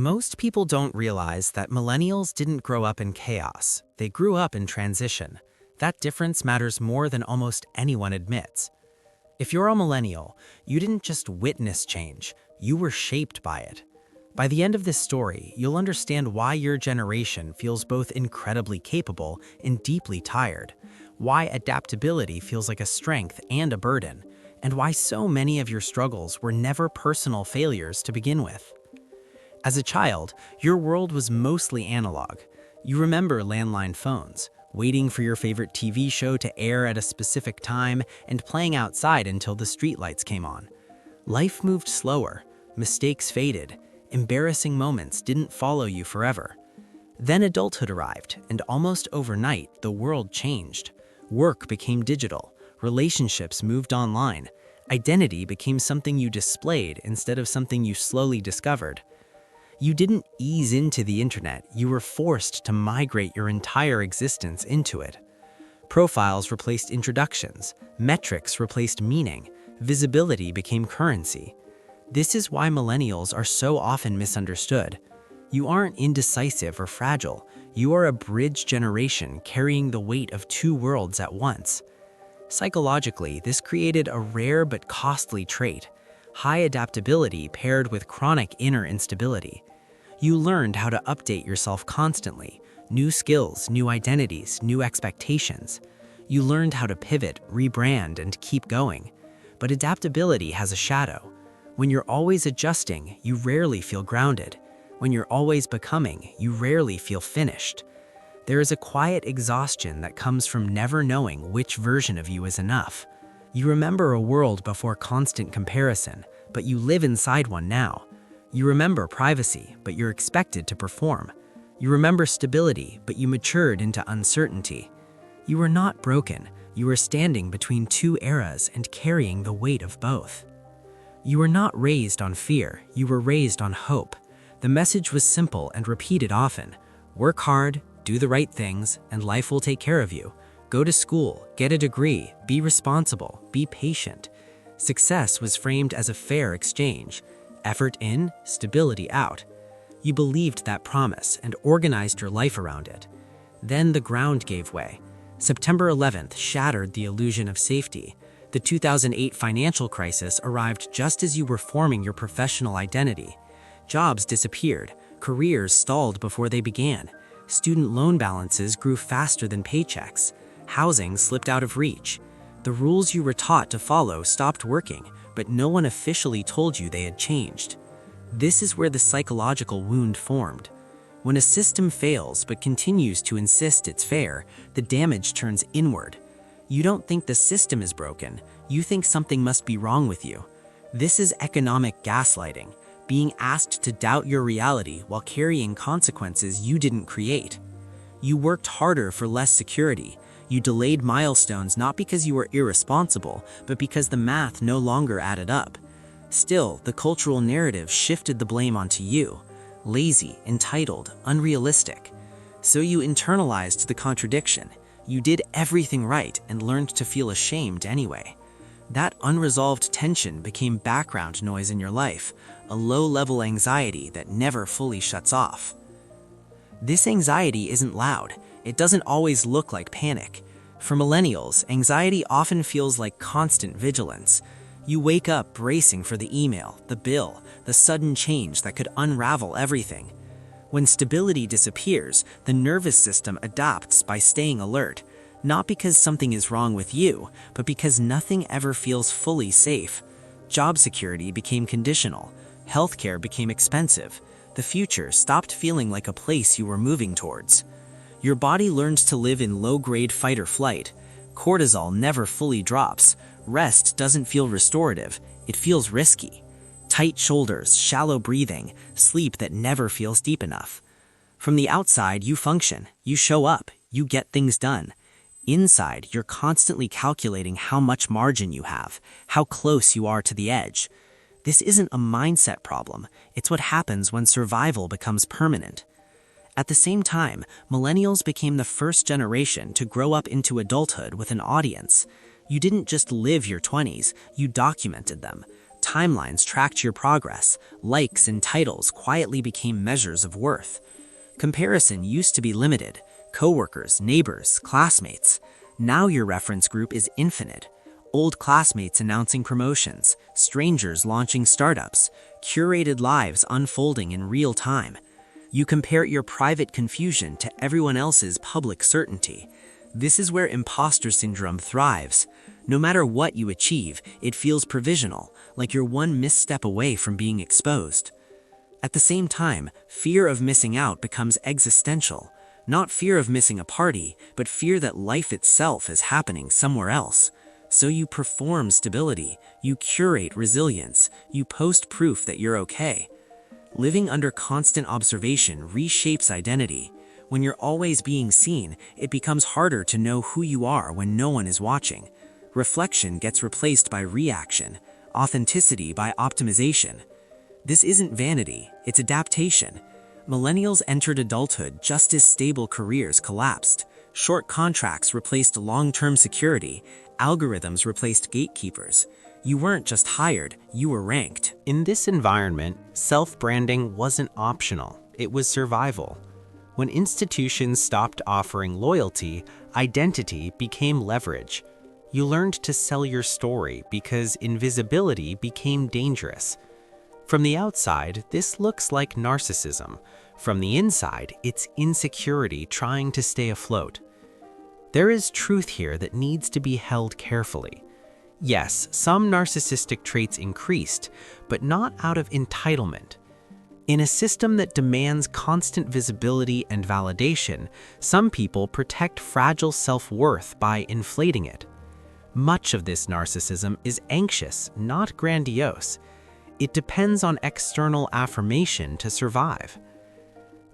Most people don't realize that millennials didn't grow up in chaos. They grew up in transition. That difference matters more than almost anyone admits. If you're a millennial, you didn't just witness change, you were shaped by it. By the end of this story, you'll understand why your generation feels both incredibly capable and deeply tired, why adaptability feels like a strength and a burden, and why so many of your struggles were never personal failures to begin with. As a child, your world was mostly analog. You remember landline phones, waiting for your favorite TV show to air at a specific time, and playing outside until the streetlights came on. Life moved slower, mistakes faded, embarrassing moments didn't follow you forever. Then adulthood arrived, and almost overnight, the world changed. Work became digital, relationships moved online, identity became something you displayed instead of something you slowly discovered. You didn't ease into the internet, you were forced to migrate your entire existence into it. Profiles replaced introductions, metrics replaced meaning, visibility became currency. This is why millennials are so often misunderstood. You aren't indecisive or fragile, you are a bridge generation carrying the weight of two worlds at once. Psychologically, this created a rare but costly trait: high adaptability paired with chronic inner instability. You learned how to update yourself constantly, new skills, new identities, new expectations. You learned how to pivot, rebrand, and keep going. But adaptability has a shadow. When you're always adjusting, you rarely feel grounded. When you're always becoming, you rarely feel finished. There is a quiet exhaustion that comes from never knowing which version of you is enough. You remember a world before constant comparison, but you live inside one now. You remember privacy, but you're expected to perform. You remember stability, but you matured into uncertainty. You were not broken, you were standing between two eras and carrying the weight of both. You were not raised on fear, you were raised on hope. The message was simple and repeated often: work hard, do the right things, and life will take care of you. Go to school, get a degree, be responsible, be patient. Success was framed as a fair exchange. Effort in, stability out. You believed that promise and organized your life around it. Then the ground gave way. September 11th shattered the illusion of safety. The 2008 financial crisis arrived just as you were forming your professional identity. Jobs disappeared, careers stalled before they began. Student loan balances grew faster than paychecks. Housing slipped out of reach. The rules you were taught to follow stopped working, but no one officially told you they had changed. This is where the psychological wound formed. When a system fails but continues to insist it's fair, the damage turns inward. You don't think the system is broken, you think something must be wrong with you. This is economic gaslighting, being asked to doubt your reality while carrying consequences you didn't create. You worked harder for less security. You delayed milestones not because you were irresponsible, but because the math no longer added up. Still, the cultural narrative shifted the blame onto you. Lazy, entitled, unrealistic. So you internalized the contradiction. You did everything right and learned to feel ashamed anyway. That unresolved tension became background noise in your life, a low-level anxiety that never fully shuts off. This anxiety isn't loud. It doesn't always look like panic. For millennials, anxiety often feels like constant vigilance. You wake up bracing for the email, the bill, the sudden change that could unravel everything. When stability disappears, the nervous system adapts by staying alert, not because something is wrong with you, but because nothing ever feels fully safe. Job security became conditional. Healthcare became expensive. The future stopped feeling like a place you were moving towards. Your body learns to live in low-grade fight or flight. Cortisol never fully drops. Rest doesn't feel restorative, it feels risky. Tight shoulders, shallow breathing, sleep that never feels deep enough. From the outside, you function, you show up, you get things done. Inside, you're constantly calculating how much margin you have, how close you are to the edge. This isn't a mindset problem, it's what happens when survival becomes permanent. At the same time, millennials became the first generation to grow up into adulthood with an audience. You didn't just live your 20s, you documented them. timelines tracked your progress, likes and titles quietly became measures of worth. Comparison used to be limited: coworkers, neighbors, classmates. Now your reference group is infinite. Old classmates announcing promotions, strangers launching startups, curated lives unfolding in real time. You compare your private confusion to everyone else's public certainty. This is where imposter syndrome thrives. No matter what you achieve, it feels provisional, like you're one misstep away from being exposed. At the same time, fear of missing out becomes existential. Not fear of missing a party, but fear that life itself is happening somewhere else. So you perform stability, you curate resilience, you post proof that you're okay. Living under constant observation reshapes identity. When you're always being seen, it becomes harder to know who you are when no one is watching. Reflection gets replaced by reaction, authenticity by optimization. This isn't vanity, it's adaptation. Millennials entered adulthood just as stable careers collapsed. Short contracts replaced long-term security. Algorithms replaced gatekeepers. You weren't just hired, you were ranked. In this environment, self-branding wasn't optional, it was survival. When institutions stopped offering loyalty, identity became leverage. You learned to sell your story because invisibility became dangerous. From the outside, this looks like narcissism. From the inside, it's insecurity trying to stay afloat. There is truth here that needs to be held carefully. Yes, some narcissistic traits increased, but not out of entitlement. In a system that demands constant visibility and validation, some people protect fragile self-worth by inflating it. Much of this narcissism is anxious, not grandiose. It depends on external affirmation to survive.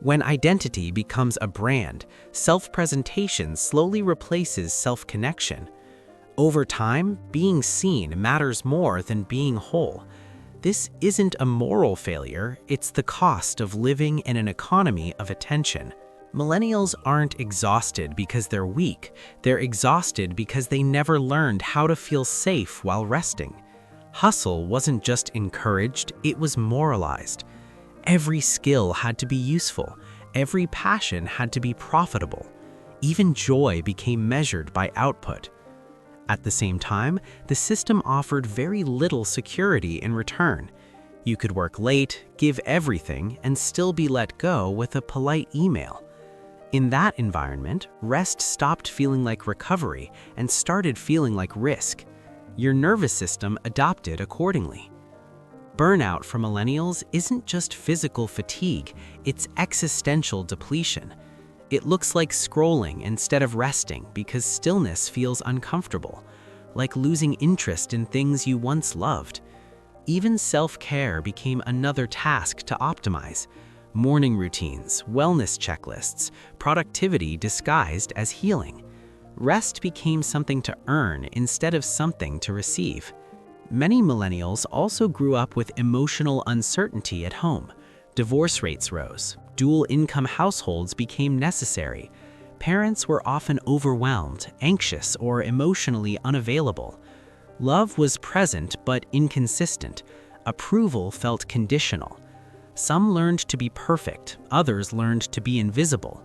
When identity becomes a brand, self-presentation slowly replaces self-connection. Over time, being seen matters more than being whole. This isn't a moral failure, it's the cost of living in an economy of attention. Millennials aren't exhausted because they're weak, they're exhausted because they never learned how to feel safe while resting. Hustle wasn't just encouraged, it was moralized. Every skill had to be useful, every passion had to be profitable. Even joy became measured by output. At the same time, the system offered very little security in return. You could work late, give everything, and still be let go with a polite email. In that environment, rest stopped feeling like recovery and started feeling like risk. Your nervous system adapted accordingly. Burnout for millennials isn't just physical fatigue, it's existential depletion. It looks like scrolling instead of resting because stillness feels uncomfortable, like losing interest in things you once loved. Even self-care became another task to optimize. Morning routines, wellness checklists, productivity disguised as healing. Rest became something to earn instead of something to receive. Many millennials also grew up with emotional uncertainty at home. Divorce rates rose. Dual income households became necessary. Parents were often overwhelmed, anxious, or emotionally unavailable. Love was present but inconsistent. Approval felt conditional. Some learned to be perfect, others learned to be invisible.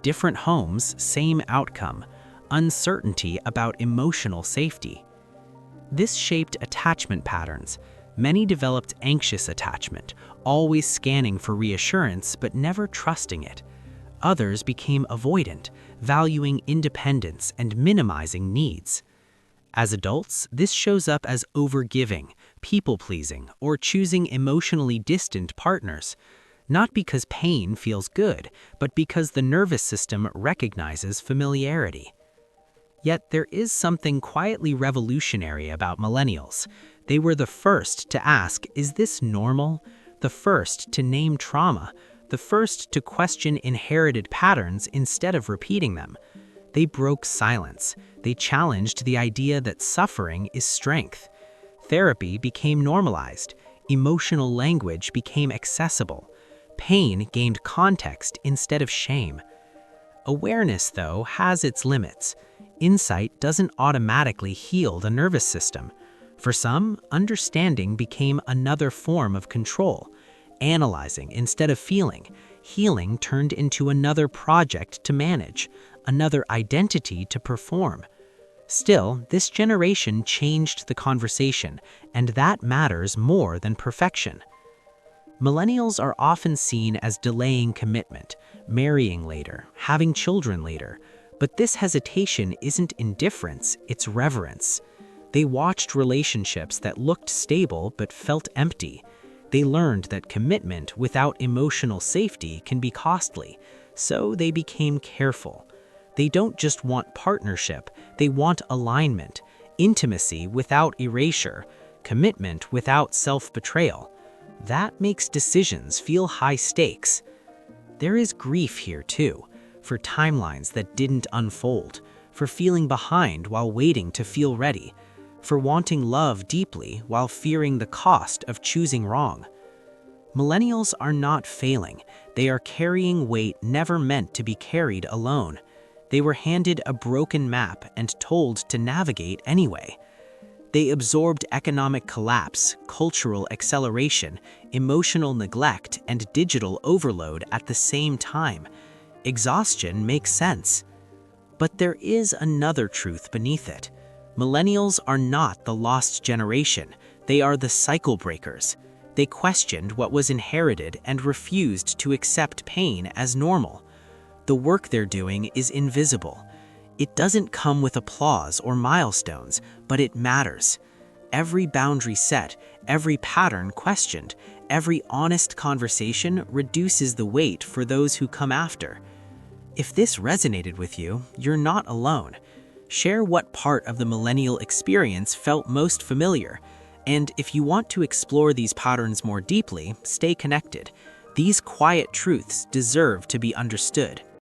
Different homes, same outcome. Uncertainty about emotional safety. This shaped attachment patterns. Many developed anxious attachment, always scanning for reassurance but never trusting it. Others became avoidant, valuing independence and minimizing needs. As adults, this shows up as overgiving, people-pleasing, or choosing emotionally distant partners. Not because pain feels good, but because the nervous system recognizes familiarity. Yet there is something quietly revolutionary about millennials. They were the first to ask, is this normal? The first to name trauma, the first to question inherited patterns instead of repeating them. They broke silence. They challenged the idea that suffering is strength. Therapy became normalized. Emotional language became accessible. Pain gained context instead of shame. Awareness, though, has its limits. Insight doesn't automatically heal the nervous system. For some, understanding became another form of control. Analyzing instead of feeling, healing turned into another project to manage, another identity to perform. Still, this generation changed the conversation, and that matters more than perfection. Millennials are often seen as delaying commitment, marrying later, having children later. But this hesitation isn't indifference, it's reverence. They watched relationships that looked stable but felt empty. They learned that commitment without emotional safety can be costly, so they became careful. They don't just want partnership, they want alignment, intimacy without erasure, commitment without self-betrayal. That makes decisions feel high stakes. There is grief here too, for timelines that didn't unfold, for feeling behind while waiting to feel ready, for wanting love deeply while fearing the cost of choosing wrong. Millennials are not failing, they are carrying weight never meant to be carried alone. They were handed a broken map and told to navigate anyway. They absorbed economic collapse, cultural acceleration, emotional neglect, and digital overload at the same time. Exhaustion makes sense. But there is another truth beneath it. Millennials are not the lost generation, they are the cycle breakers. They questioned what was inherited and refused to accept pain as normal. The work they're doing is invisible. It doesn't come with applause or milestones, but it matters. Every boundary set, every pattern questioned, every honest conversation reduces the weight for those who come after. If this resonated with you, you're not alone. Share what part of the millennial experience felt most familiar. And if you want to explore these patterns more deeply, stay connected. These quiet truths deserve to be understood.